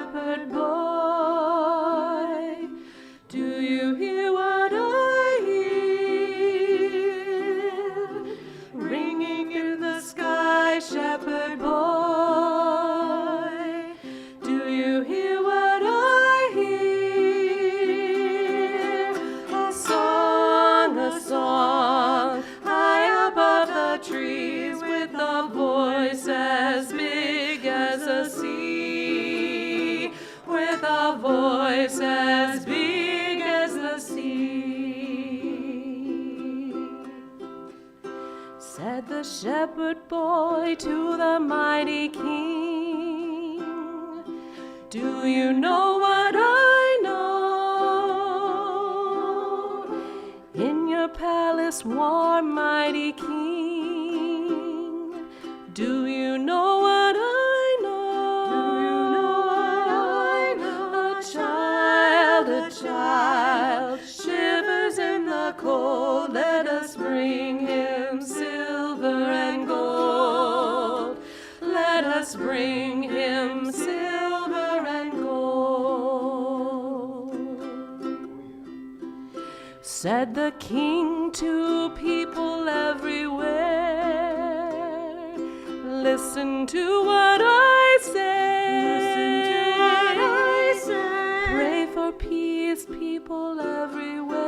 shepherd boy. Do you hear what I hear? Ringing in the sky, shepherd boy. Do you hear what I hear? A song, high above the trees, with a voice as big as a sea, with a voice as big as the sea. Said the shepherd boy to the mighty king, do you know what I know? In your palace warm, mighty king, do you know what I know? Do you know what I know? A child shivers in the cold. Let us bring him silver and gold. Let us bring him silver and gold. Said the king to people everywhere, listen to what I say. Listen to what I say. Pray for peace, people everywhere.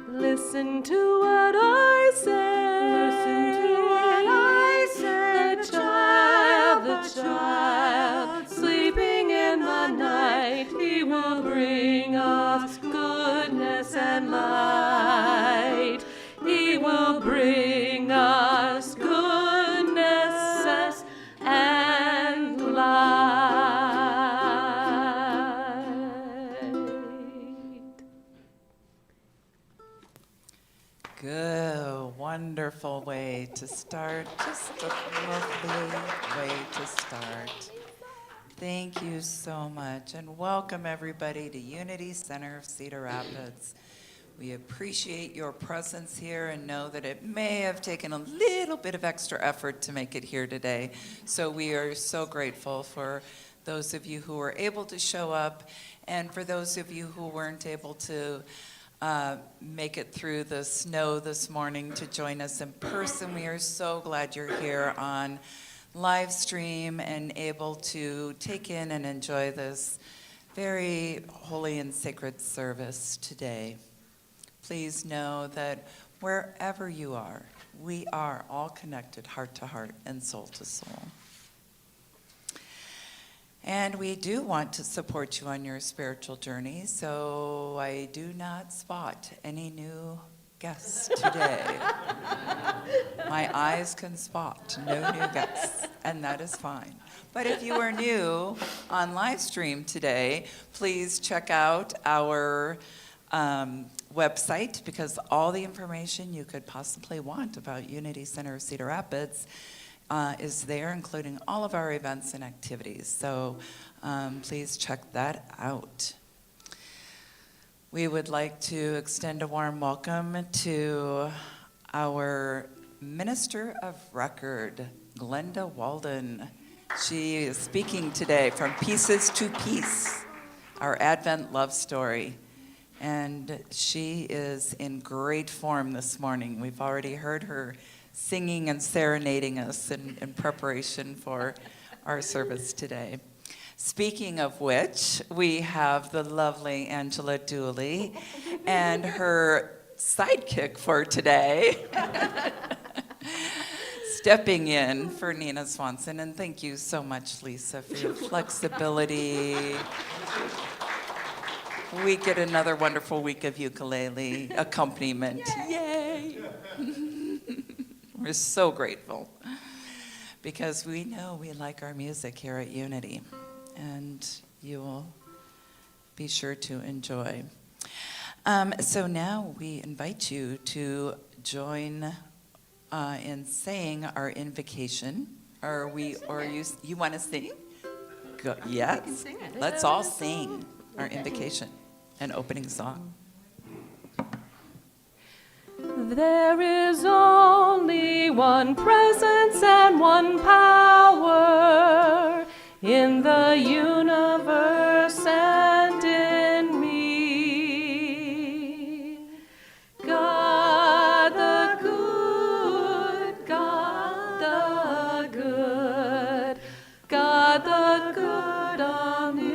Listen to what I say. Listen to what I say. The child, sleeping in the night, he will bring us goodness and light. He will bring us goodness and light. Good, wonderful way to start. Just a lovely way to start. Thank you so much, and welcome everybody to Unity Center of Cedar Rapids. We appreciate your presence here and know that it may have taken a little bit of extra effort to make it here today. So we are so grateful for those of you who were able to show up, and for those of you who weren't able to make it through the snow this morning to join us in person. We are so glad you're here on live stream and able to take in and enjoy this very holy and sacred service today. Please know that wherever you are, we are all connected heart to heart and soul to soul. And we do want to support you on your spiritual journey, so I do not spot any new guests today. My eyes can spot no new guests, and that is fine. But if you are new on live stream today, please check out our website, because all the information you could possibly want about Unity Center of Cedar Rapids is there, including all of our events and activities. So please check that out. We would like to extend a warm welcome to our Minister of Record, Glenda Walden. She is speaking today from Pieces to Peace, our Advent love story. And she is in great form this morning. We've already heard her singing and serenading us in preparation for our service today. Speaking of which, we have the lovely Angela Dooley and her sidekick for today, stepping in for Nina Swanson. And thank you so much, Lisa, for your flexibility. We get another wonderful week of ukulele accompaniment. Yay! We're so grateful, because we know we like our music here at Unity, and you will be sure to enjoy. So now we invite you to join in saying our invocation. You want to sing? Go, yes. Let's all sing our invocation and opening song. There is only one presence and one power in the universe and in me. God the good, God the good, God the good, omnipotent.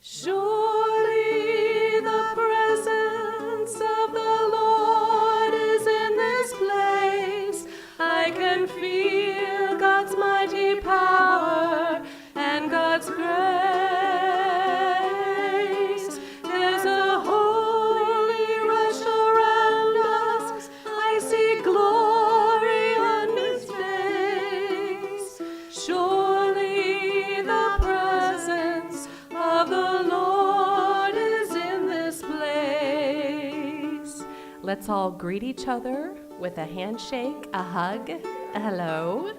Surely the presence of the Lord is in this place. I can feel God's mighty power and God's grace. There's a holy rush around us. I see glory on His face. Surely the presence of the Lord is in this place. Let's all greet each other with a handshake, a hug, a hello.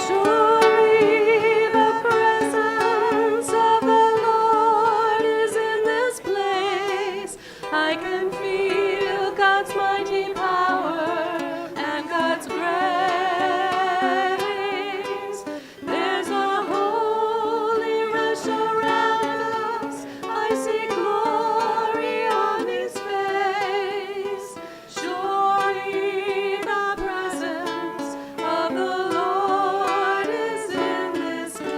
Surely the presence of the Lord is in this place. I can feel God's mighty power and God's grace. There's a holy rush around us. I see glory on His face. Surely the presence of the Lord is in this place.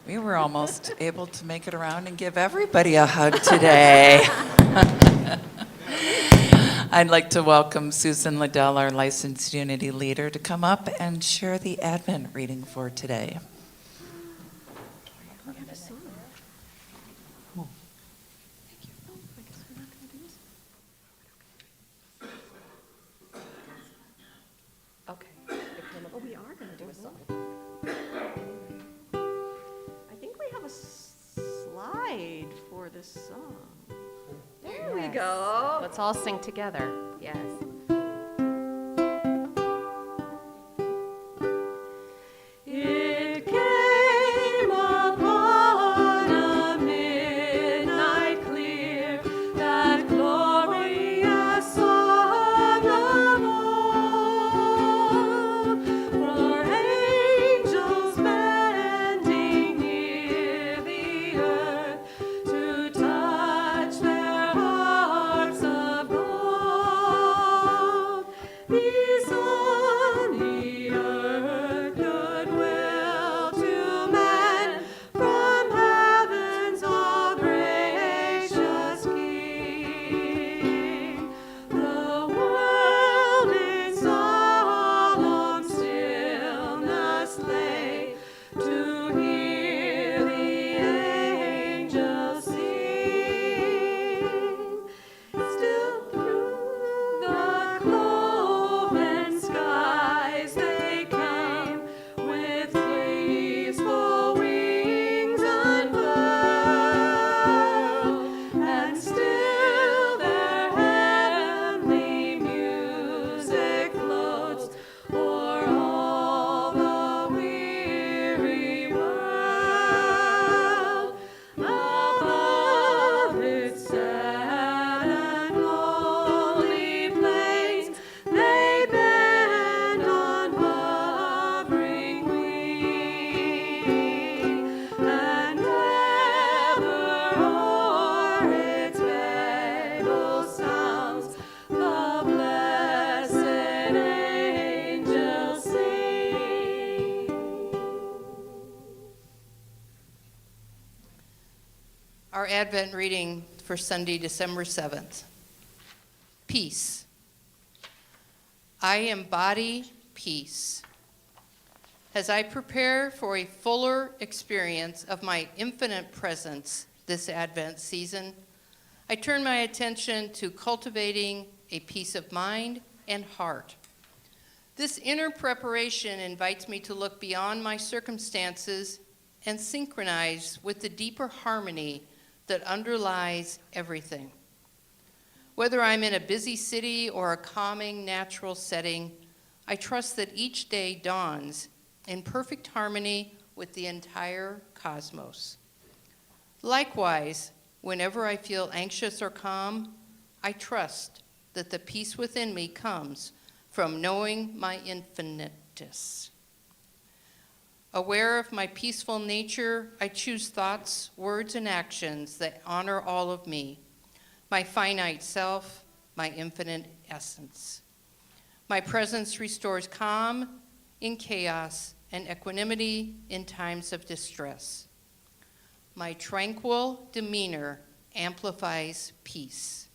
We were almost able to make it around and give everybody a hug today. I'd like to welcome Susan Liddell, our licensed Unity leader, to come up and share the Advent reading for today. Okay. Oh, we are going to do a song. I think we have a slide for this song. There we go. Let's all sing together. Yes. It came upon a midnight clear, that glorious song of old, for angels bending near the earth to touch their hearts of gold. Our Advent reading for Sunday, December 7th. Peace. I embody peace. As I prepare for a fuller experience of my infinite presence this Advent season, I turn my attention to cultivating a peace of mind and heart. This inner preparation invites me to look beyond my circumstances and synchronize with the deeper harmony that underlies everything. Whether I'm in a busy city or a calming natural setting, I trust that each day dawns in perfect harmony with the entire cosmos. Likewise, whenever I feel anxious or calm, I trust that the peace within me comes from knowing my infiniteness. Aware of my peaceful nature, I choose thoughts, words, and actions that honor all of me, my finite self, my infinite essence. My presence restores calm in chaos and equanimity in times of distress. My tranquil demeanor amplifies peace.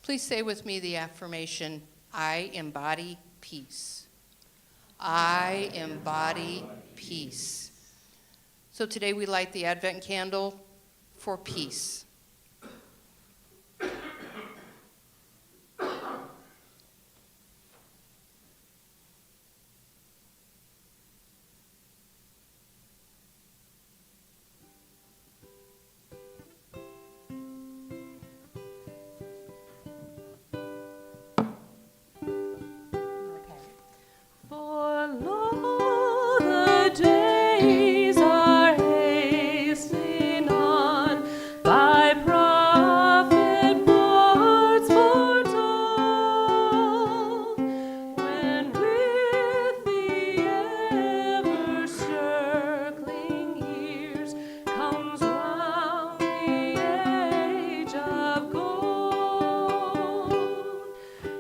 Please say with me the affirmation, I embody peace. I embody peace. So today we light the Advent candle for peace. For lo, the days are hastening on, by prophet words foretold, when with the ever-circling years comes round the age of gold,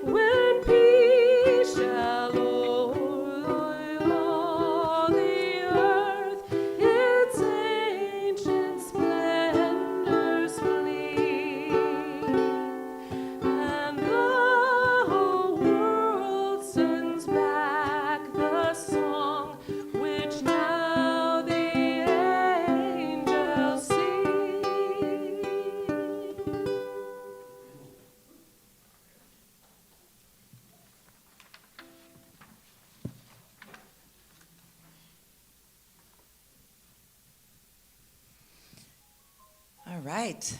when peace shall o'er all the earth its ancient splendors flee, and the whole world sends back the song which now the angels sing. All right,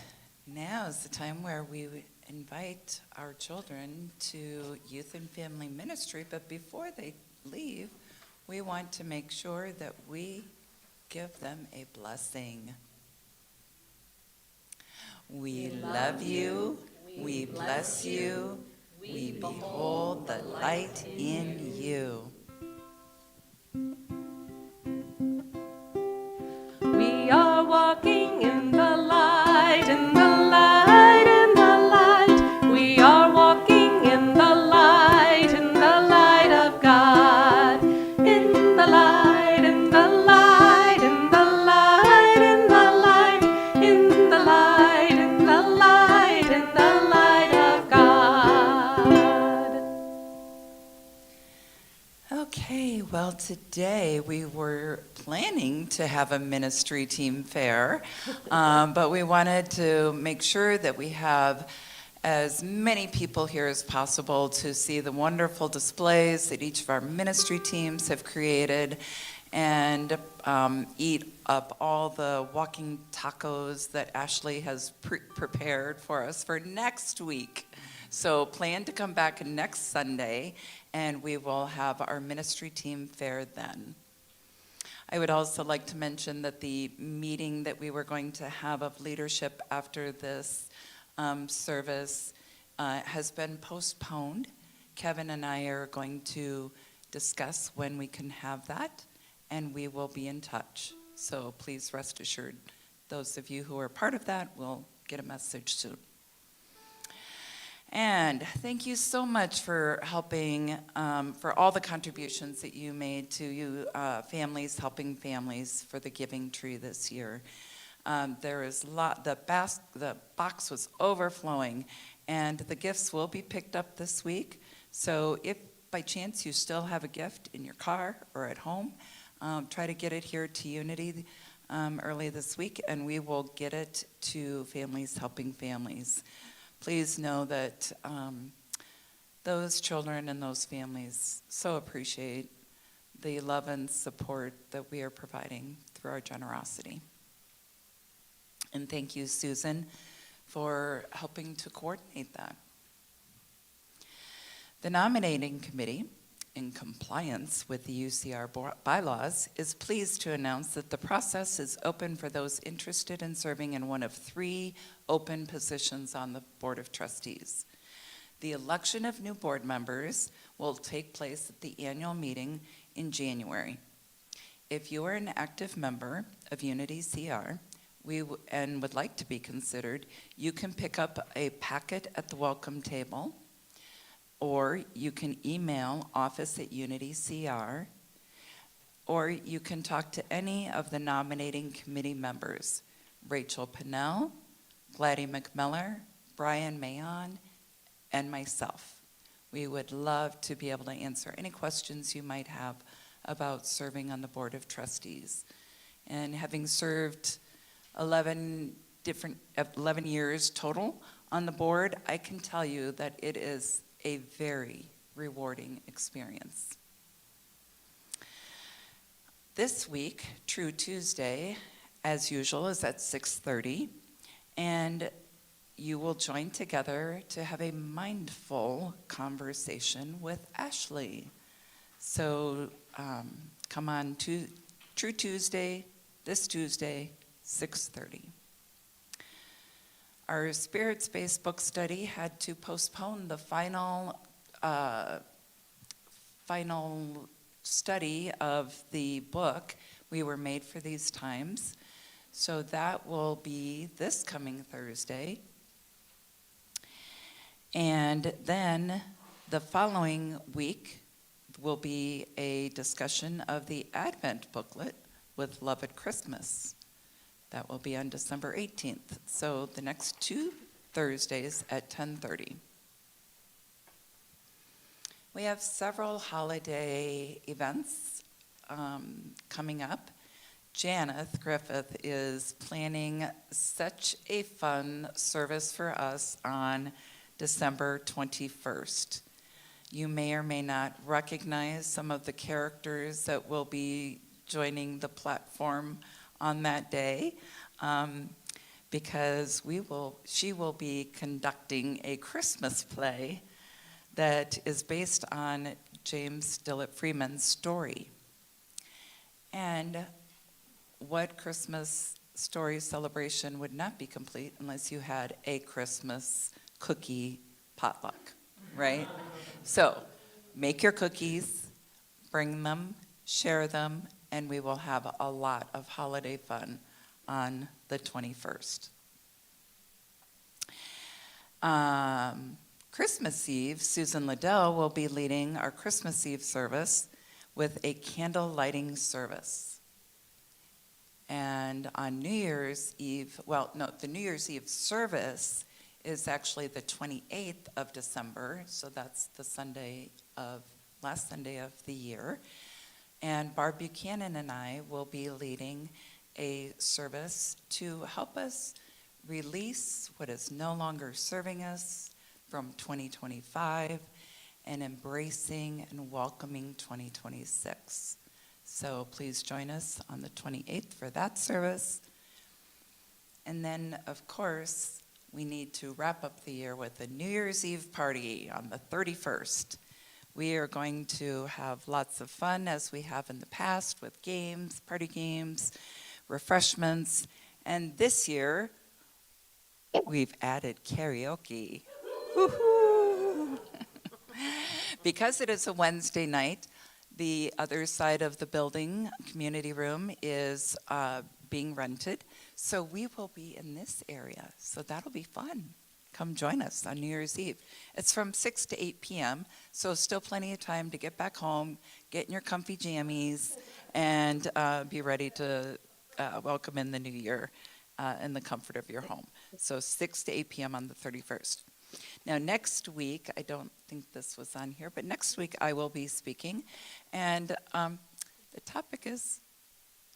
now is the time where we invite our children to youth and family ministry, but before they leave, we want to make sure that we give them a blessing. We love you, we bless you, we behold the light in you. We are walking in the light, in the light, in the light. We are walking in the light of God. In the light, in the light, in the light, in the light, in the light, in the light, in the light of God. Okay, well, today we were planning to have a ministry team fair, but we wanted to make sure that we have as many people here as possible to see the wonderful displays that each of our ministry teams have created and eat up all the walking tacos that Ashley has prepared for us for next week. So plan to come back next Sunday, and we will have our ministry team fair then. I would also like to mention that the meeting that we were going to have of leadership after this service has been postponed. Kevin and I are going to discuss when we can have that, and we will be in touch. So please rest assured, those of you who are part of that will get a message soon. And thank you so much for helping, for all the contributions that you made to you families, helping families for the Giving Tree this year. There is the box was overflowing, and the gifts will be picked up this week. So if by chance you still have a gift in your car or at home, try to get it here to Unity early this week, and we will get it to Families Helping Families. Please know that those children and those families so appreciate the love and support that we are providing through our generosity. And thank you, Susan, for helping to coordinate that. The nominating committee, in compliance with the UCR bylaws, is pleased to announce that the process is open for those interested in serving in one of 3 open positions on the Board of Trustees. The election of new board members will take place at the annual meeting in January. If you are an active member of Unity CR and would like to be considered, you can pick up a packet at the welcome table, or you can email office@UnityCR, or you can talk to any of the nominating committee members, Rachel Pinnell, Gladys McMiller, Brian Mahon, and myself. We would love to be able to answer any questions you might have about serving on the Board of Trustees. And having served 11 years total on the board, I can tell you that it is a very rewarding experience. This week, True Tuesday, as usual, is at 6:30, and you will join together to have a mindful conversation with Ashley. So come on to True Tuesday, this Tuesday, 6:30. Our Spirits-Based Book Study had to postpone the final study of the book. We were made for these times. So that will be this coming Thursday. And then the following week will be a discussion of the Advent booklet with Love at Christmas. That will be on December 18th. So the next 2 Thursdays at 10:30. We have several holiday events coming up. Janeth Griffith is planning such a fun service for us on December 21st. You may or may not recognize some of the characters that will be joining the platform on that day, because she will be conducting a Christmas play that is based on James Dillett Freeman's story. And what Christmas story celebration would not be complete unless you had a Christmas cookie potluck, right? So make your cookies, bring them, share them, and we will have a lot of holiday fun on the 21st. Christmas Eve, Susan Liddell will be leading our Christmas Eve service with a candle lighting service. And on New Year's Eve, the New Year's Eve service is actually the 28th of December, so that's the last Sunday of the year. And Barb Buchanan and I will be leading a service to help us release what is no longer serving us from 2025 and embracing and welcoming 2026. So please join us on the 28th for that service. And then, of course, we need to wrap up the year with a New Year's Eve party on the 31st. We are going to have lots of fun, as we have in the past, with games, party games, refreshments. And this year, we've added karaoke. Woo-hoo! Because it is a Wednesday night, the other side of the building, community room, is being rented. So we will be in this area. So that'll be fun. Come join us on New Year's Eve. It's from 6 to 8 p.m., so still plenty of time to get back home, get in your comfy jammies, and be ready to welcome in the new year in the comfort of your home. So 6 to 8 p.m. on the 31st. Now, next week, I don't think this was on here, but next week I will be speaking. And the topic is,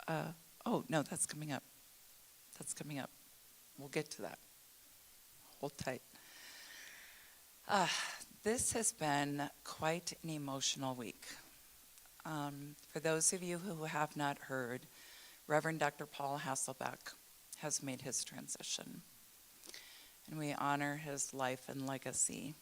oh, no, that's coming up. That's coming up. We'll get to that. Hold tight. This has been quite an emotional week. For those of you who have not heard, Reverend Dr. Paul Hasselbeck has made his transition, and we honor his life and legacy.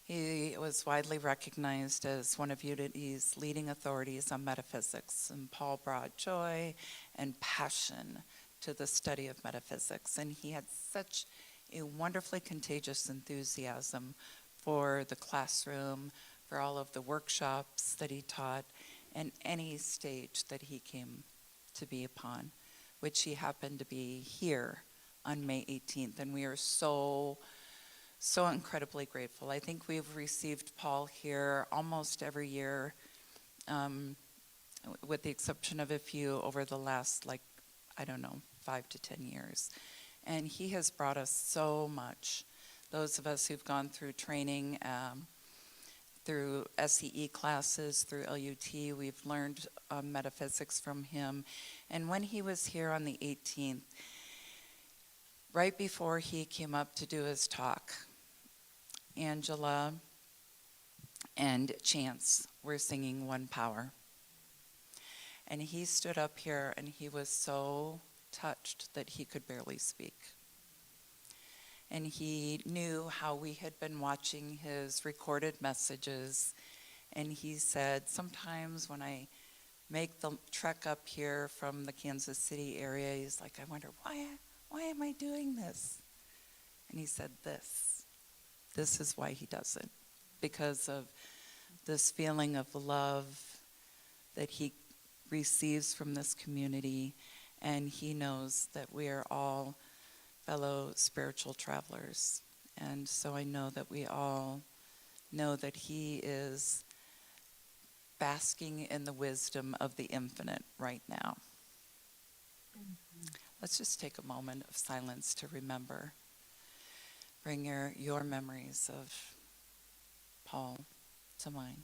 He was widely recognized as one of Unity's leading authorities on metaphysics, and Paul brought joy and passion to the study of metaphysics, and he had such a wonderfully contagious enthusiasm for the classroom, for all of the workshops that he taught, and any stage that he came to be upon, which he happened to be here on May 18th. And we are so incredibly grateful. I think we've received Paul here almost every year, with the exception of a few over the last, 5 to 10 years. And he has brought us so much. Those of us who've gone through training, through SEE classes, through LUT, we've learned metaphysics from him. And when he was here on the 18th, right before he came up to do his talk, Angela and Chance were singing One Power. And he stood up here and he was so touched that he could barely speak. And he knew how we had been watching his recorded messages. And he said, sometimes when I make the trek up here from the Kansas City area, he's like, I wonder, why am I doing this? And he said, this is why he does it. Because of this feeling of love that he receives from this community. And he knows that we are all fellow spiritual travelers. And so I know that we all know that he is basking in the wisdom of the infinite right now. Let's just take a moment of silence to remember. Bring your memories of Paul to mind.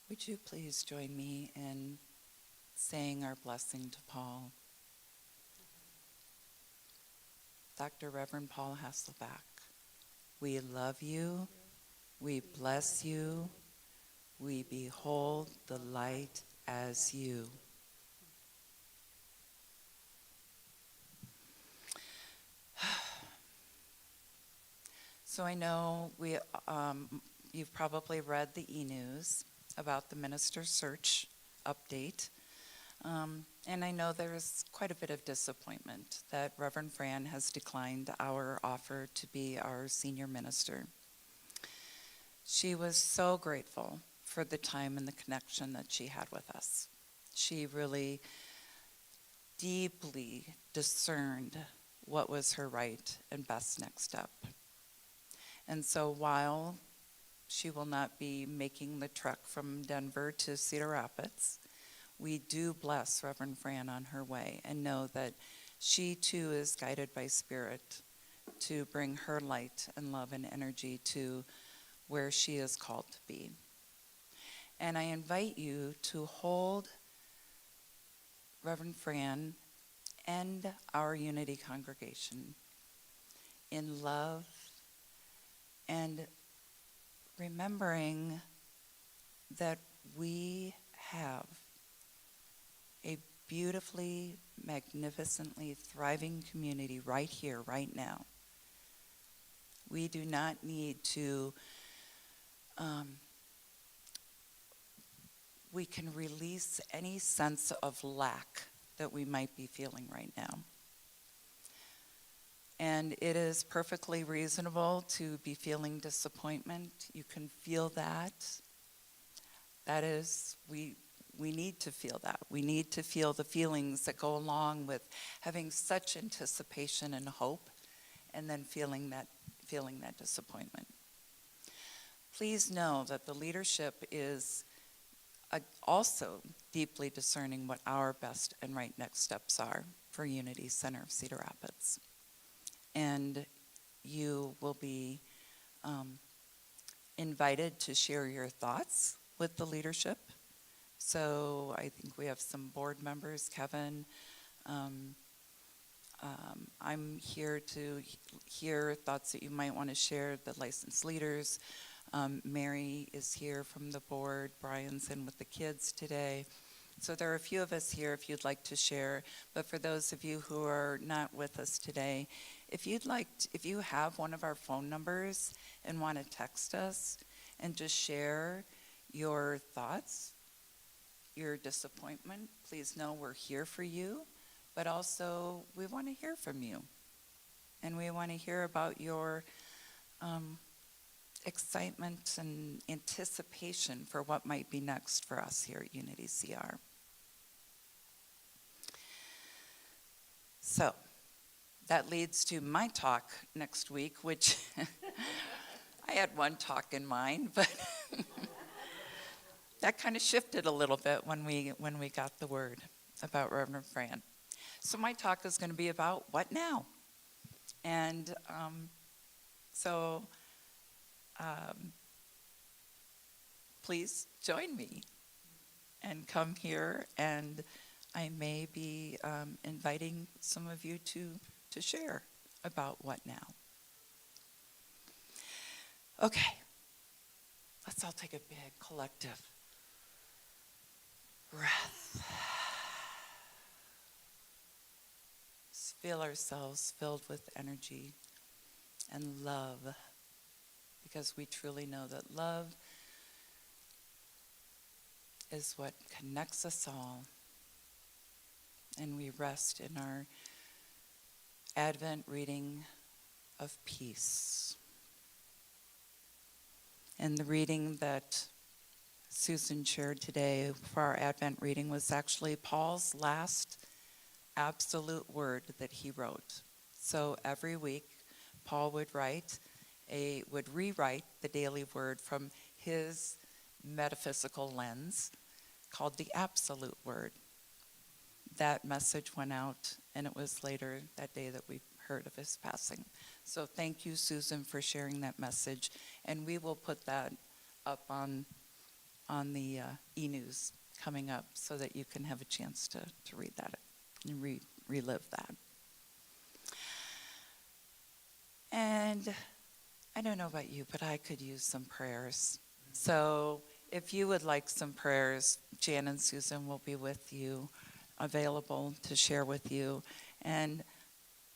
Would you please join me in saying our blessing to Paul? Dr. Reverend Paul Hasselbeck, we love you, we bless you, we behold the light as you. So I know you've probably read the e-news about the minister search update. And I know there's quite a bit of disappointment that Reverend Fran has declined our offer to be our senior minister. She was so grateful for the time and the connection that she had with us. She really deeply discerned what was her right and best next step. And so while she will not be making the trek from Denver to Cedar Rapids, we do bless Reverend Fran on her way and know that she too is guided by Spirit to bring her light and love and energy to where she is called to be. And I invite you to hold Reverend Fran and our Unity congregation in love and remembering that we have a beautifully, magnificently thriving community right here, right now. We do not need to, we can release any sense of lack that we might be feeling right now. And it is perfectly reasonable to be feeling disappointment. You can feel that. That is, we need to feel that. We need to feel the feelings that go along with having such anticipation and hope, and then feeling that disappointment. Please know that the leadership is also deeply discerning what our best and right next steps are for Unity Center of Cedar Rapids. And you will be invited to share your thoughts with the leadership. So I think we have some board members, Kevin. I'm here to hear thoughts that you might want to share, the licensed leaders. Mary is here from the board. Brian's in with the kids today. So there are a few of us here if you'd like to share. But for those of you who are not with us today, if you have one of our phone numbers and want to text us and just share your thoughts, your disappointment, please know we're here for you. But also, we want to hear from you. And we want to hear about your excitement and anticipation for what might be next for us here at Unity CR. So, that leads to my talk next week, which I had one talk in mind, but that kind of shifted a little bit when we got the word about Reverend Fran. So my talk is going to be about what now? And please join me and come here, and I may be inviting some of you to share about what now. Okay, let's all take a big collective breath. Feel ourselves filled with energy and love, because we truly know that love is what connects us all, and we rest in our Advent reading of peace. And the reading that Susan shared today for our Advent reading was actually Paul's last absolute word that he wrote. So every week, Paul would rewrite the daily word from his metaphysical lens, called the absolute word. That message went out, and it was later that day that we heard of his passing. So thank you, Susan, for sharing that message, and we will put that up on the e-news coming up so that you can have a chance to read that and relive that. And I don't know about you, but I could use some prayers. So if you would like some prayers, Jan and Susan will be with you, available to share with you. And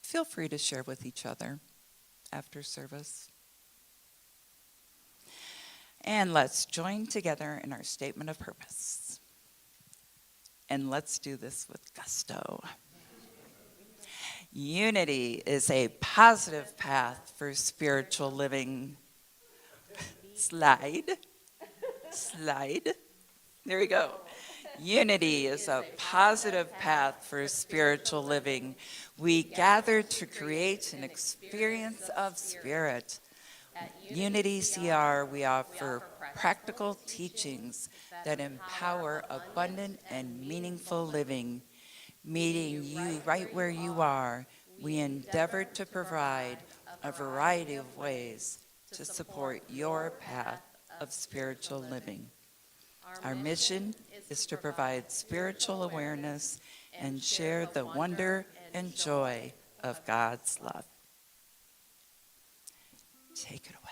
feel free to share with each other after service. And let's join together in our statement of purpose. And let's do this with gusto. Unity is a positive path for spiritual living. Slide. There we go. Unity is a positive path for spiritual living. We gather to create an experience of spirit. Unity CR, we offer practical teachings that empower abundant and meaningful living. Meeting you right where you are, we endeavor to provide a variety of ways to support your path of spiritual living. Our mission is to provide spiritual awareness and share the wonder and joy of God's love. Take it away.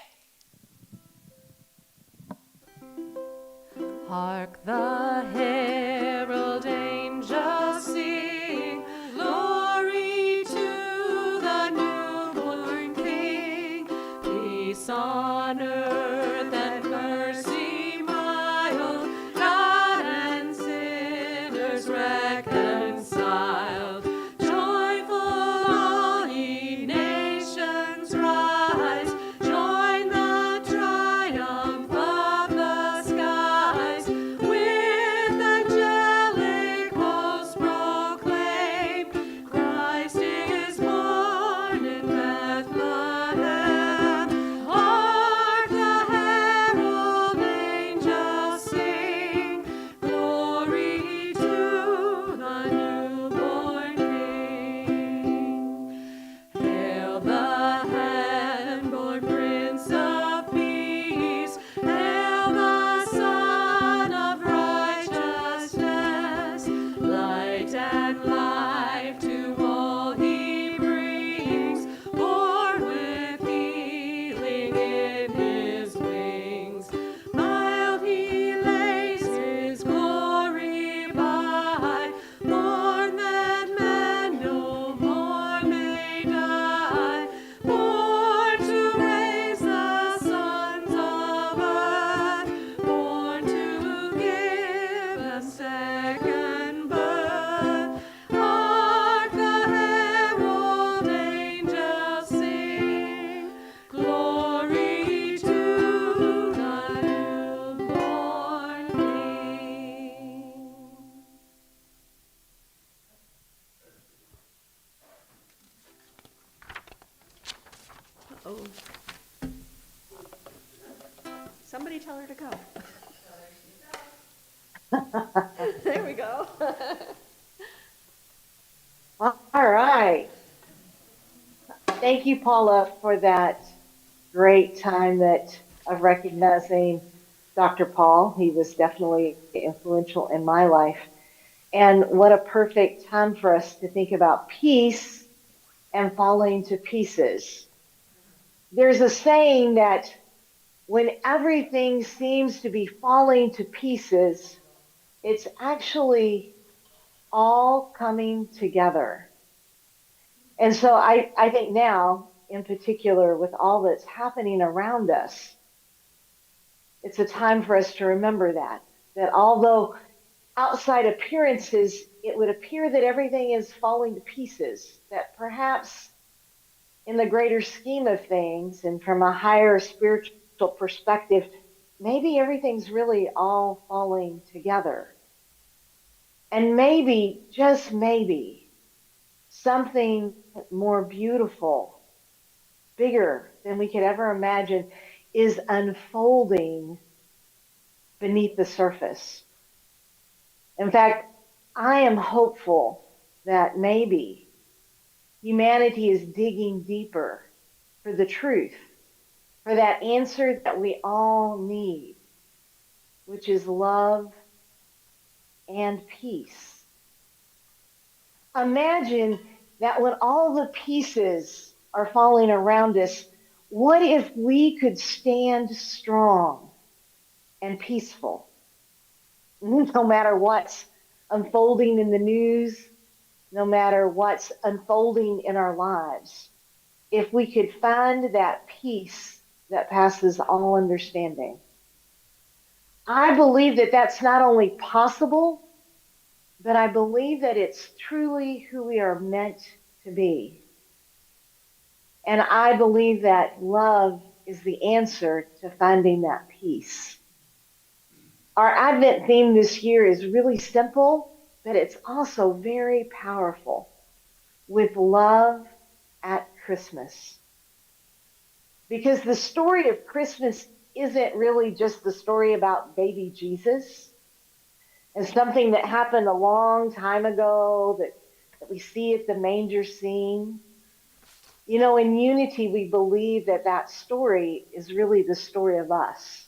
Hark the herald angels sing, glory to the newborn King. Peace on earth and mercy mild, God and sinners reconciled. Joyful all ye nations. Uh-oh. Somebody tell her to go. There we go. All right. Thank you, Paula, for that great time of recognizing Dr. Paul. He was definitely influential in my life. And what a perfect time for us to think about peace and falling to pieces. There's a saying that when everything seems to be falling to pieces, it's actually all coming together. And so I think now, in particular, with all that's happening around us, it's a time for us to remember that although outside appearances, it would appear that everything is falling to pieces, that perhaps in the greater scheme of things and from a higher spiritual perspective, maybe everything's really all falling together. And maybe, just maybe, something more beautiful, bigger than we could ever imagine, is unfolding beneath the surface. In fact, I am hopeful that maybe humanity is digging deeper for the truth, for that answer that we all need, which is love and peace. Imagine that when all the pieces are falling around us, what if we could stand strong and peaceful? No matter what's unfolding in the news, no matter what's unfolding in our lives, if we could find that peace that passes all understanding. I believe that that's not only possible, but I believe that it's truly who we are meant to be. And I believe that love is the answer to finding that peace. Our Advent theme this year is really simple, but it's also very powerful. With love at Christmas. Because the story of Christmas isn't really just the story about baby Jesus and something that happened a long time ago that we see at the manger scene. You know, in Unity, we believe that that story is really the story of us.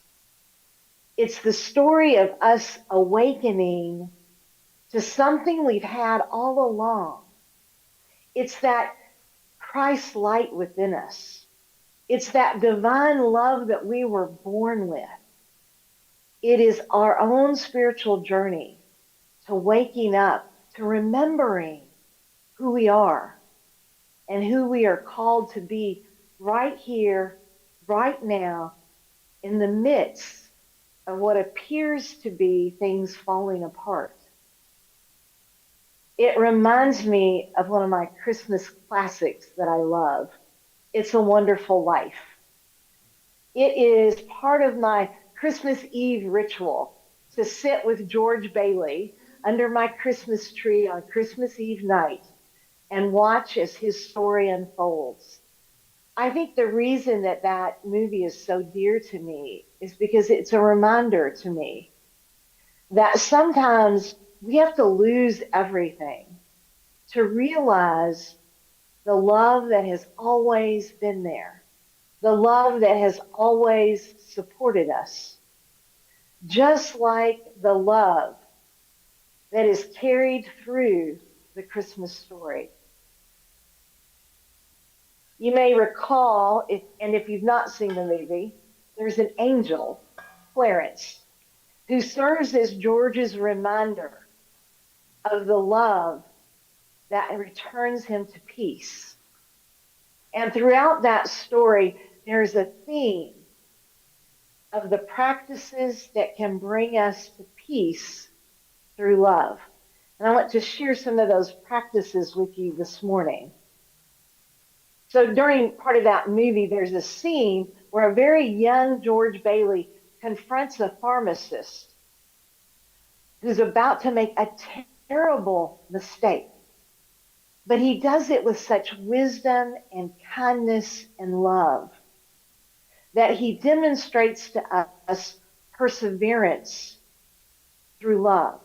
It's the story of us awakening to something we've had all along. It's that Christ light within us. It's that divine love that we were born with. It is our own spiritual journey to waking up, to remembering who we are and who we are called to be right here, right now, in the midst of what appears to be things falling apart. It reminds me of one of my Christmas classics that I love. It's a Wonderful Life. It is part of my Christmas Eve ritual to sit with George Bailey under my Christmas tree on Christmas Eve night and watch as his story unfolds. I think the reason that that movie is so dear to me is because it's a reminder to me that sometimes we have to lose everything to realize the love that has always been there, the love that has always supported us, just like the love that is carried through the Christmas story. You may recall, if you've not seen the movie, there's an angel, Clarence, who serves as George's reminder of the love that returns him to peace. And throughout that story, there's a theme of the practices that can bring us to peace through love. And I want to share some of those practices with you this morning. So during part of that movie, there's a scene where a very young George Bailey confronts a pharmacist who's about to make a terrible mistake. But he does it with such wisdom and kindness and love. that he demonstrates to us perseverance through love.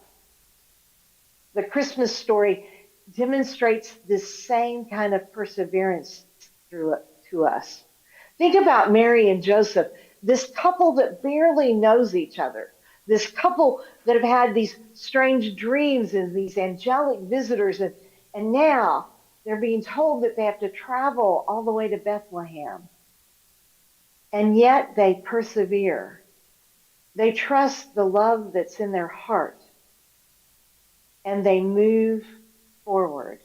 The Christmas story demonstrates this same kind of perseverance to us. Think about Mary and Joseph, this couple that barely knows each other, this couple that have had these strange dreams and these angelic visitors, and now they're being told that they have to travel all the way to Bethlehem. And yet they persevere. They trust the love that's in their heart, and they move forward.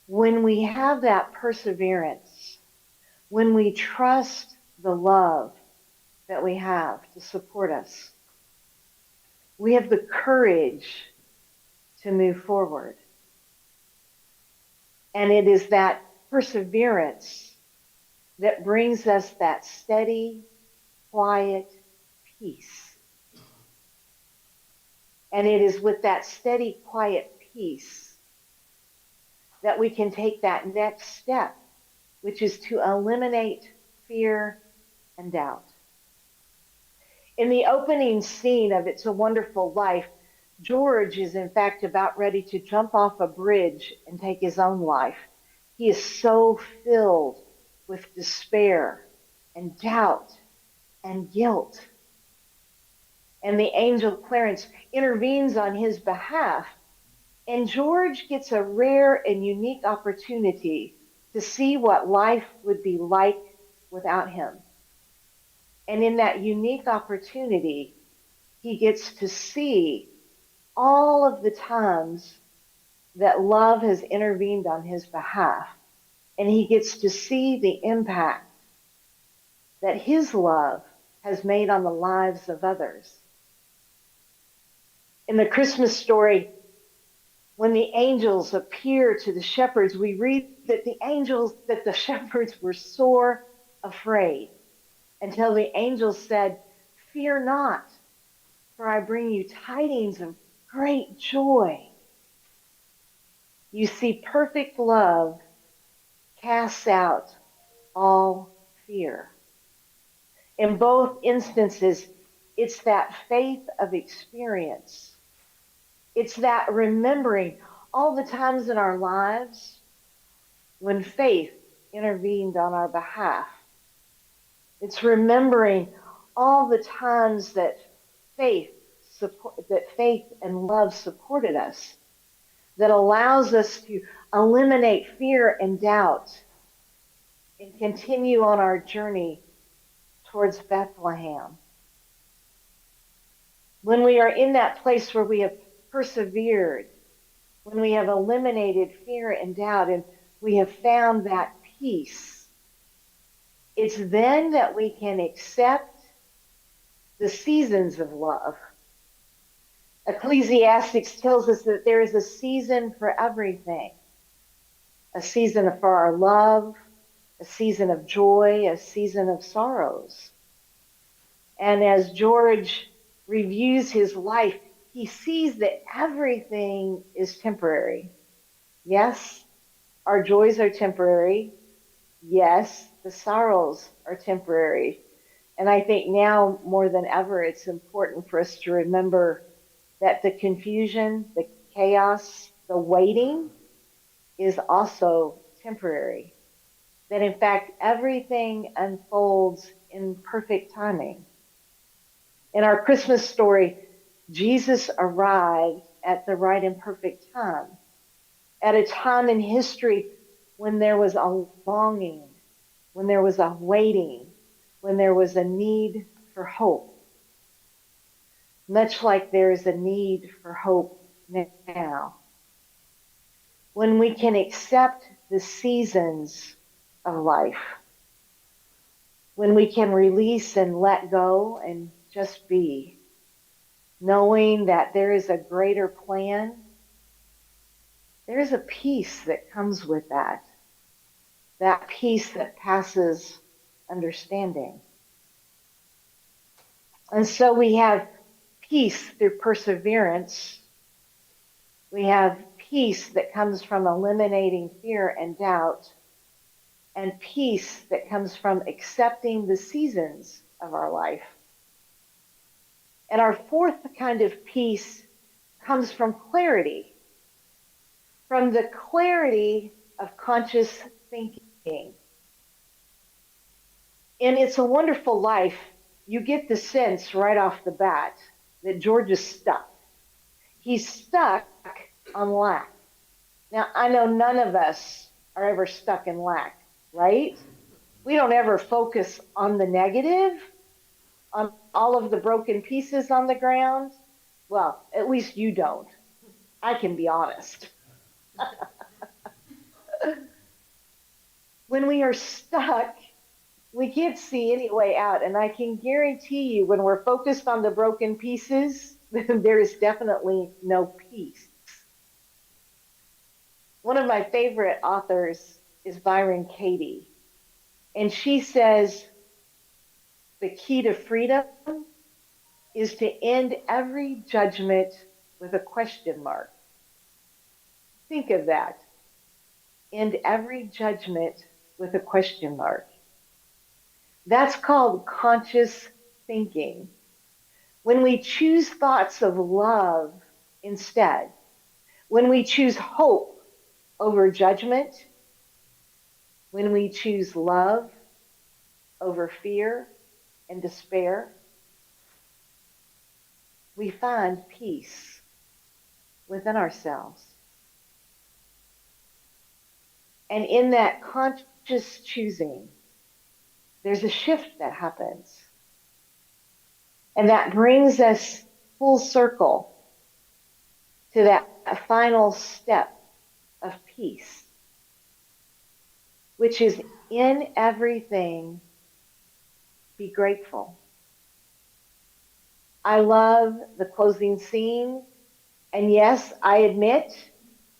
When we have that perseverance, when we trust the love that we have to support us, we have the courage to move forward. And it is that perseverance that brings us that steady, quiet peace. And it is with that steady, quiet peace that we can take that next step, which is to eliminate fear and doubt. In the opening scene of It's a Wonderful Life, George is in fact about ready to jump off a bridge and take his own life. He is so filled with despair and doubt and guilt. And the angel Clarence intervenes on his behalf, and George gets a rare and unique opportunity to see what life would be like without him. And in that unique opportunity, he gets to see all of the times that love has intervened on his behalf. And he gets to see the impact that his love has made on the lives of others. In the Christmas story, when the angels appear to the shepherds, we read that the shepherds were sore afraid until the angels said, "Fear not, for I bring you tidings of great joy." You see, perfect love casts out all fear. In both instances, it's that faith of experience. It's that remembering all the times in our lives when faith intervened on our behalf. It's remembering all the times that faith and love supported us, that allows us to eliminate fear and doubt and continue on our journey towards Bethlehem. When we are in that place where we have persevered, when we have eliminated fear and doubt, and we have found that peace, it's then that we can accept the seasons of love. Ecclesiastes tells us that there is a season for everything. A season for our love, a season of joy, a season of sorrows. And as George reviews his life, he sees that everything is temporary. Yes, our joys are temporary. Yes, the sorrows are temporary. And I think now more than ever, it's important for us to remember that the confusion, the chaos, the waiting is also temporary. That in fact, everything unfolds in perfect timing. In our Christmas story, Jesus arrived at the right and perfect time, at a time in history when there was a longing, when there was a waiting, when there was a need for hope. Much like there is a need for hope now. When we can accept the seasons of life, when we can release and let go and just be, knowing that there is a greater plan, there is a peace that comes with that peace that passes understanding. And so we have peace through perseverance. We have peace that comes from eliminating fear and doubt. and peace that comes from accepting the seasons of our life. And our fourth kind of peace comes from clarity, from the clarity of conscious thinking. In It's a Wonderful Life, you get the sense right off the bat that George is stuck. He's stuck on lack. Now, I know none of us are ever stuck in lack, right? We don't ever focus on the negative, on all of the broken pieces on the ground. Well, at least you don't. I can be honest. When we are stuck, we can't see any way out. And I can guarantee you, when we're focused on the broken pieces, there is definitely no peace. One of my favorite authors is Byron Katie. And she says, the key to freedom is to end every judgment with a question mark. Think of that. End every judgment with a question mark. That's called conscious thinking. When we choose thoughts of love instead, when we choose hope over judgment, when we choose love over fear and despair, we find peace within ourselves. And in that conscious choosing, there's a shift that happens. And that brings us full circle to that final step of peace, which is in everything, be grateful. I love the closing scene. And yes, I admit,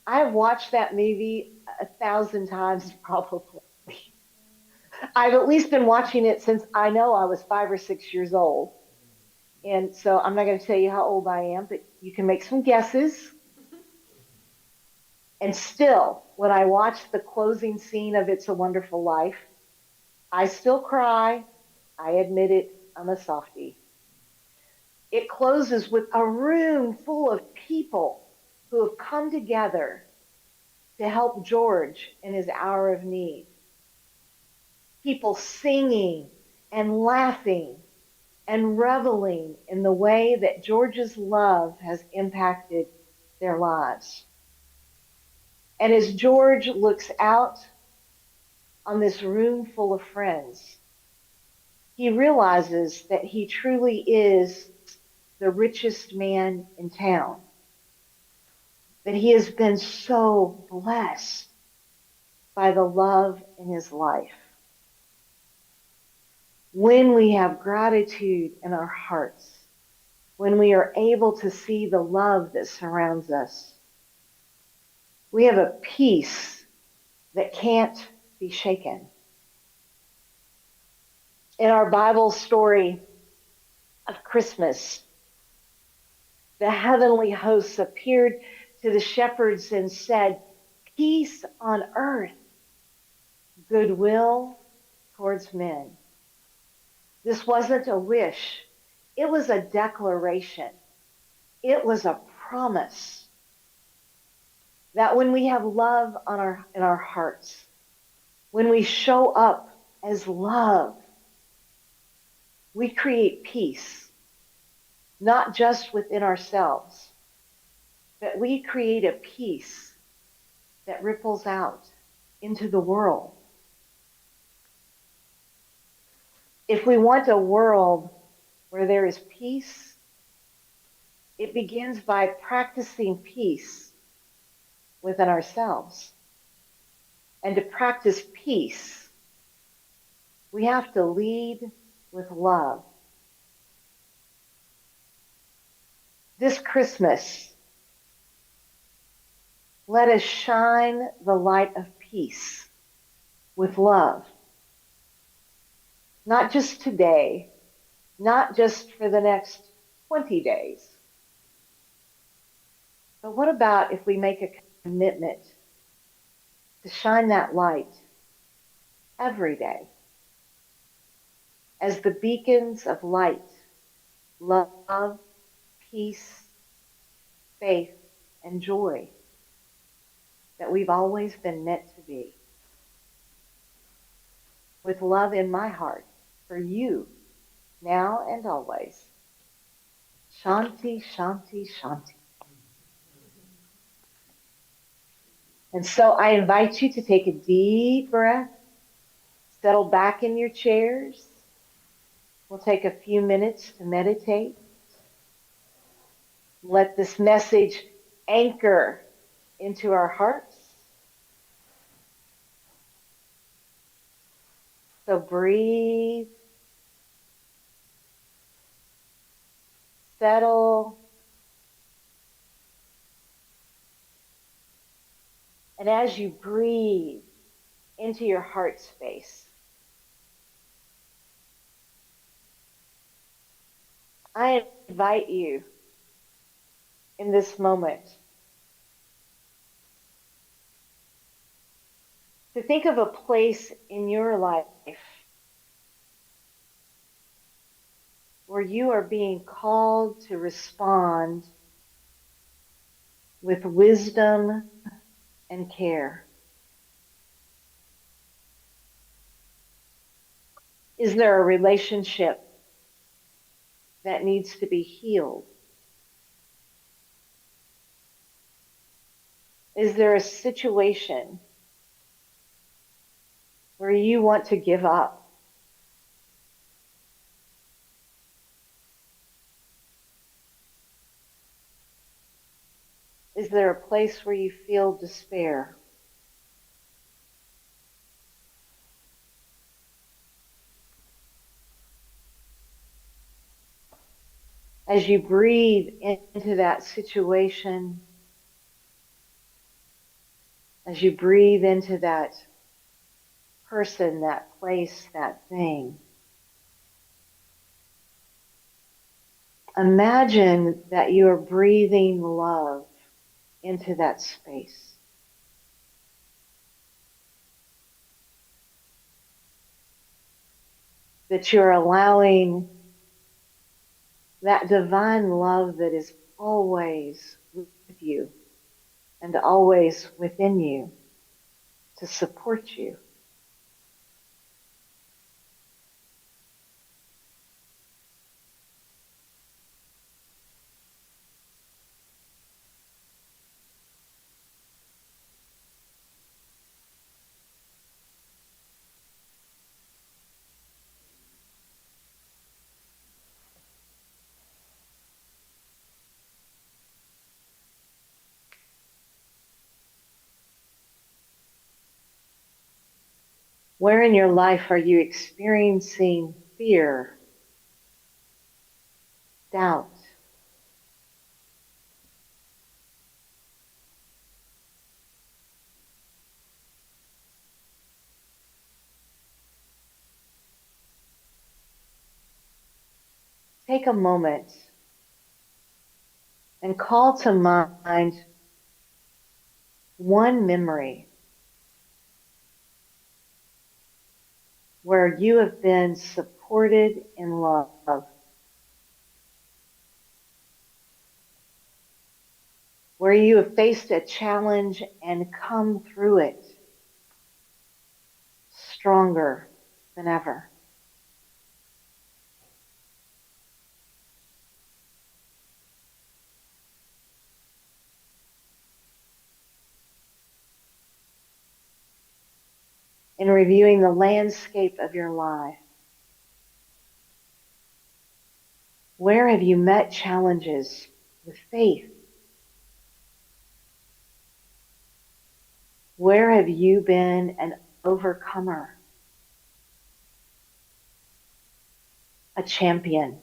I've watched that movie 1,000 times probably. I've at least been watching it since I know I was 5 or 6 years old. And so I'm not going to tell you how old I am, but you can make some guesses. And still, when I watch the closing scene of It's a Wonderful Life, I still cry. I admit it, I'm a softie. It closes with a room full of people who have come together to help George in his hour of need. People singing and laughing and reveling in the way that George's love has impacted their lives. And as George looks out on this room full of friends, he realizes that he truly is the richest man in town, that he has been so blessed by the love in his life. When we have gratitude in our hearts, when we are able to see the love that surrounds us, we have a peace that can't be shaken. In our Bible story of Christmas, the heavenly hosts appeared to the shepherds and said, "Peace on earth, goodwill towards men." This wasn't a wish. It was a declaration. It was a promise that when we have love in our hearts, when we show up as love, we create peace, not just within ourselves, but we create a peace that ripples out into the world. If we want a world where there is peace, it begins by practicing peace within ourselves. And to practice peace, we have to lead with love. This Christmas, let us shine the light of peace with love. Not just today, not just for the next 20 days. But what about if we make a commitment to shine that light every day as the beacons of light, love, peace, faith, and joy that we've always been meant to be. With love in my heart for you, now and always. Shanti, Shanti, Shanti. And so I invite you to take a deep breath, settle back in your chairs. We'll take a few minutes to meditate. Let this message anchor into our hearts. So breathe, settle, and as you breathe into your heart space, I invite you in this moment to think of a place in your life where you are being called to respond with wisdom and care. Is there a relationship that needs to be healed? Is there a situation where you want to give up? Is there a place where you feel despair? As you breathe into that situation, as you breathe into that person, that place, that thing, imagine that you are breathing love into that space. That you're allowing that divine love that is always with you and always within you to support you. Where in your life are you experiencing fear, doubt? Take a moment and call to mind one memory where you have been supported in love, where you have faced a challenge and come through it stronger than ever. In reviewing the landscape of your life, where have you met challenges with faith? Where have you been an overcomer, a champion?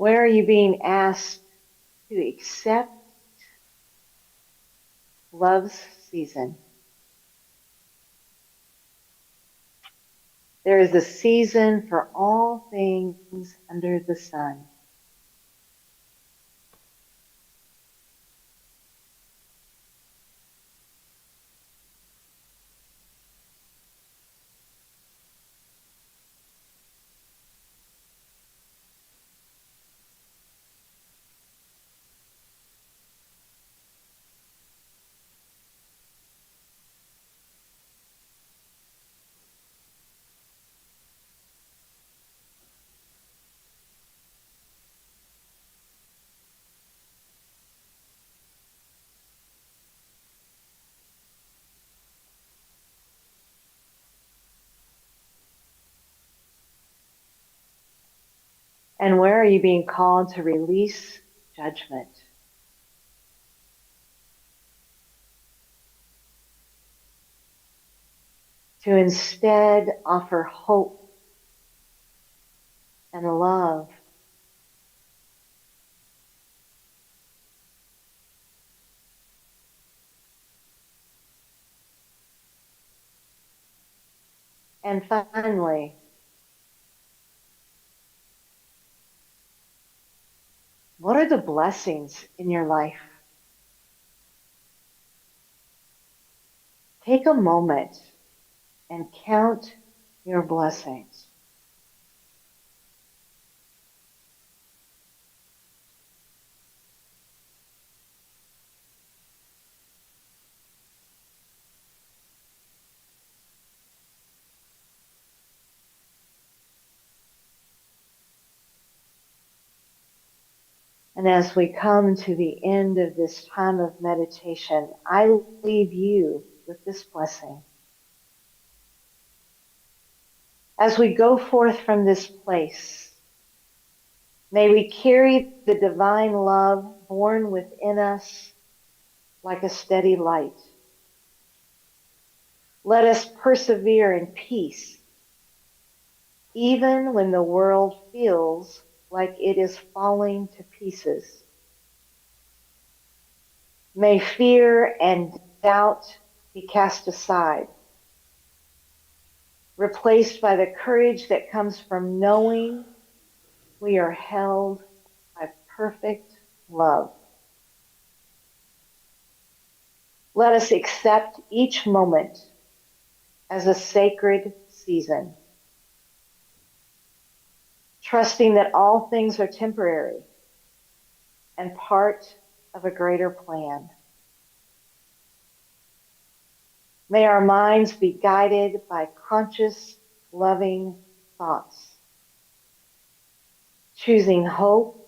Where are you being asked to accept love's season? There is a season for all things under the sun. And where are you being called to release judgment? To instead offer hope and love. And finally, what are the blessings in your life? Take a moment and count your blessings. And as we come to the end of this time of meditation, I leave you with this blessing. As we go forth from this place, may we carry the divine love born within us like a steady light. Let us persevere in peace, even when the world feels like it is falling to pieces. May fear and doubt be cast aside, replaced by the courage that comes from knowing we are held by perfect love. Let us accept each moment as a sacred season, trusting that all things are temporary and part of a greater plan. May our minds be guided by conscious, loving thoughts, choosing hope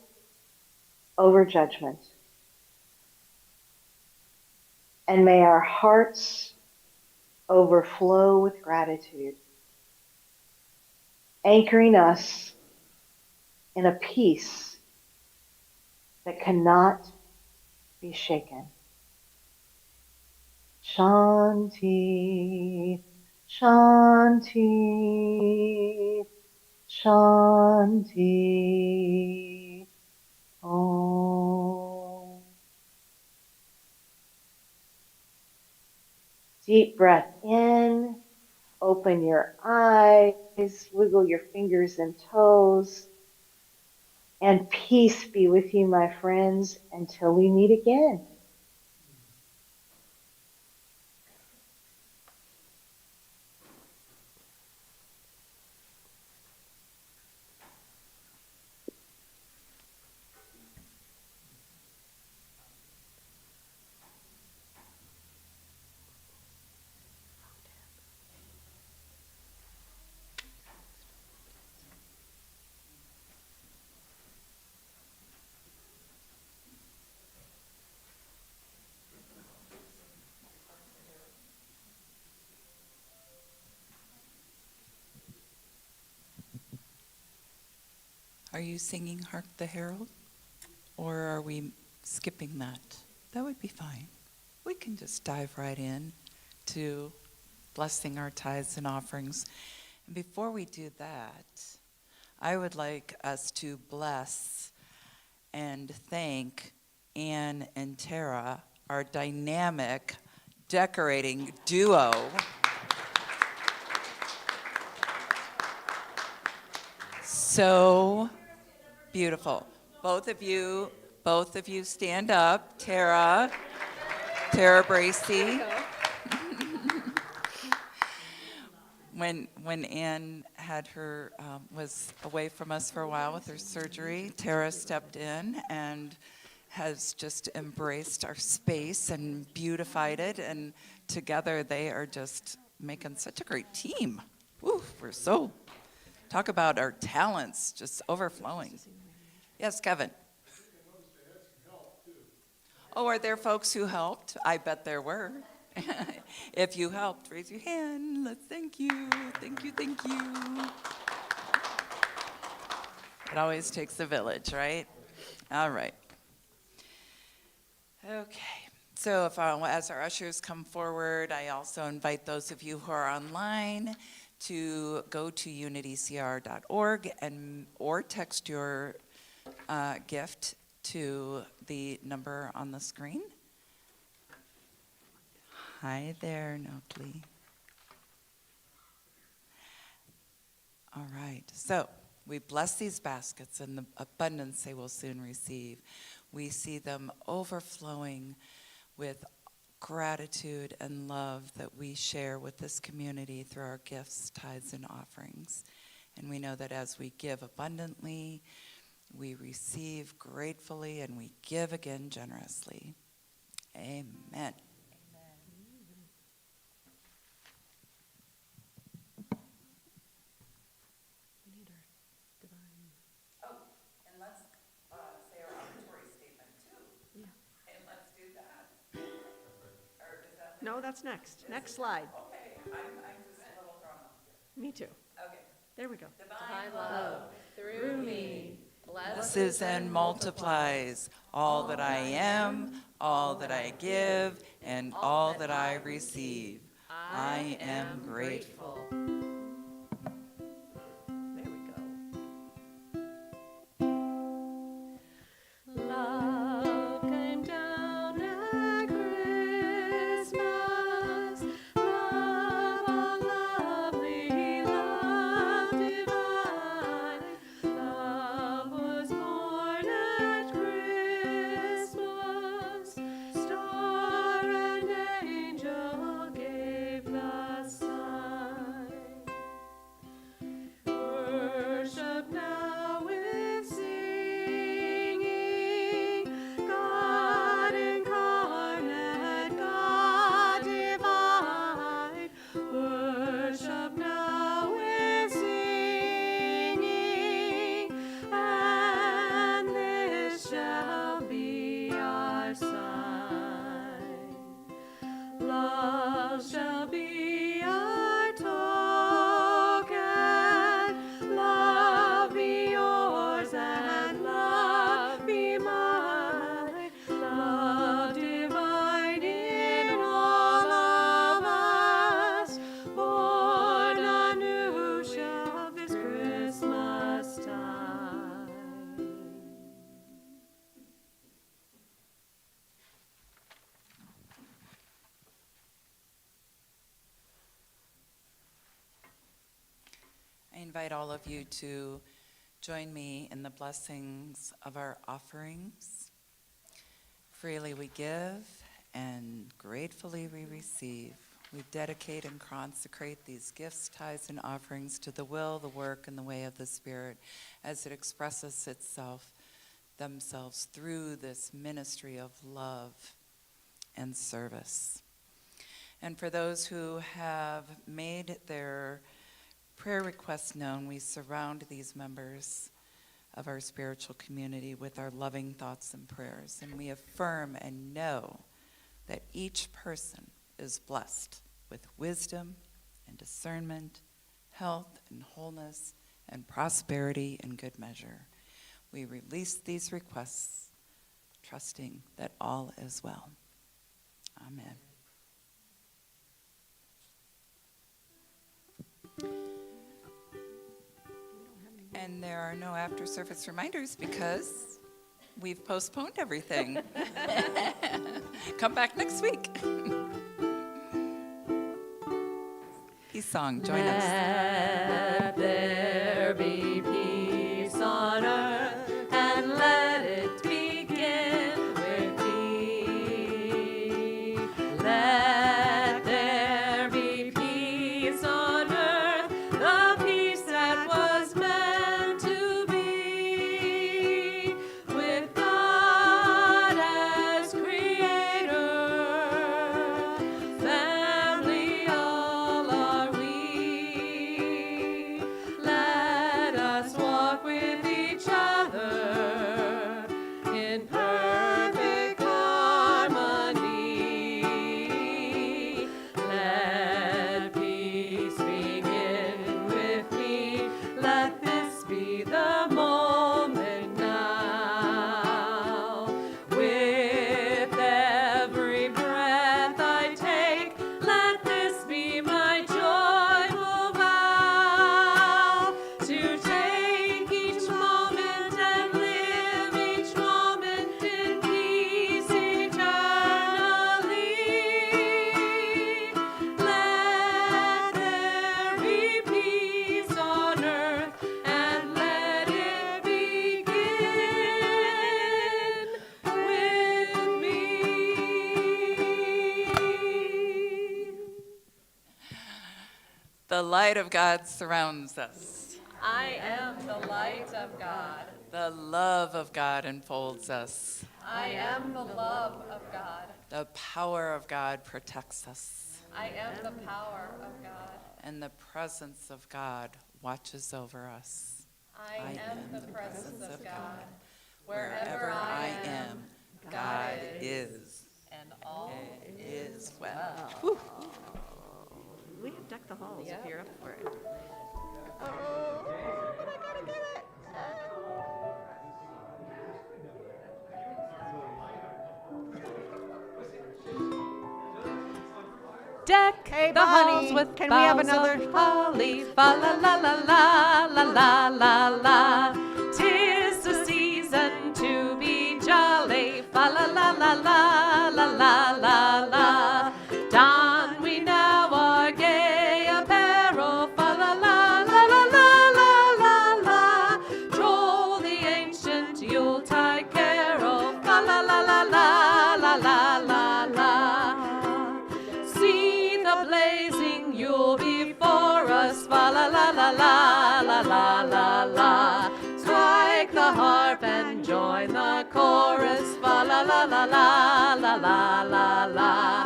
over judgment. And may our hearts overflow with gratitude, anchoring us in a peace that cannot be shaken. Shanti, Shanti, Shanti. Om. Deep breath in, open your eyes, wiggle your fingers and toes, and peace be with you, my friends, until we meet again. Are you singing Hark the Herald? Or are we skipping that? That would be fine. We can just dive right in to blessing our tithes and offerings. And before we do that, I would like us to bless and thank Ann and Tara, our dynamic decorating duo. So beautiful. Both of you stand up. Tara Bracy. When Ann had her was away from us for a while with her surgery, Tara stepped in and has just embraced our space and beautified it, and together they are just making such a great team. Woo, we're so, talk about our talents just overflowing. Yes, Kevin. Oh, are there folks who helped? I bet there were. If you helped, raise your hand. Let's thank you. Thank you, thank you. It always takes a village, right? All right. Okay. So as our ushers come forward, I also invite those of you who are online to go to unitycr.org or text your gift to the number on the screen. Hi there, Nokli. All right, so we bless these baskets and the abundance they will soon receive. We see them overflowing with gratitude and love that we share with this community through our gifts, tithes, and offerings. And we know that as we give abundantly, we receive gratefully, and we give again generously. Amen. No, that's next. Next slide. Okay, I'm just a little thrown off here. Me too. Okay. There we go. Divine love through me blesses and multiplies all that I am, all that I give, and all that I receive. I am grateful. There we go. Love came down at Christmas. Love, oh lovely, love divine. Love was born at Christmas. Star and angel gave the sign. Worship now with singing, God incarnate, God divine. Worship now with singing, and this shall be our sign. Love shall be our token, love be yours and love be mine, love divine in all of us, born anew shall this Christmas time. I invite all of you to join me in the blessings of our offerings. Freely we give, and gratefully we receive. We dedicate and consecrate these gifts, tithes, and offerings to the will, the work, and the way of the Spirit as it expresses themselves through this ministry of love and service. And for those who have made their prayer requests known, we surround these members of our spiritual community with our loving thoughts and prayers. And we affirm and know that each person is blessed with wisdom and discernment, health and wholeness, and prosperity in good measure. We release these requests, trusting that all is well. Amen. And there are no after-service reminders because we've postponed everything. Come back next week. Peace song, join us. Let there be peace on earth, and let it begin with thee. Let there be peace on earth, the peace that was meant to be, with God as creator. Family all are we. Let us walk with each other in perfect harmony. Let peace begin with me. Let this be the moment now. With every breath I take, let this be my joyful vow. To take each moment and live each moment in peace eternally. Let there be peace on earth, and let it begin with me. The light of God surrounds us. I am the light of God. The love of God enfolds us. I am the love of God. The power of God protects us. I am the power of God. And the presence of God watches over us. I am the presence of God. Wherever I am, God is. And all It is well. We have decked the halls if you're up for it. Deck Hey, the honey, halls with can we have boughs another of holly. Fa la la la la la la la la. 'Tis the season to be jolly. Fa la la la la la la la la. Don we now our gay apparel. Fa la la la la la la la la. Troll the ancient Yuletide carol. Fa la la la la la la la la. See the blazing Yule before us, fa la la la la la la la la. Strike the harp and join the chorus, fa la la la la la la la la.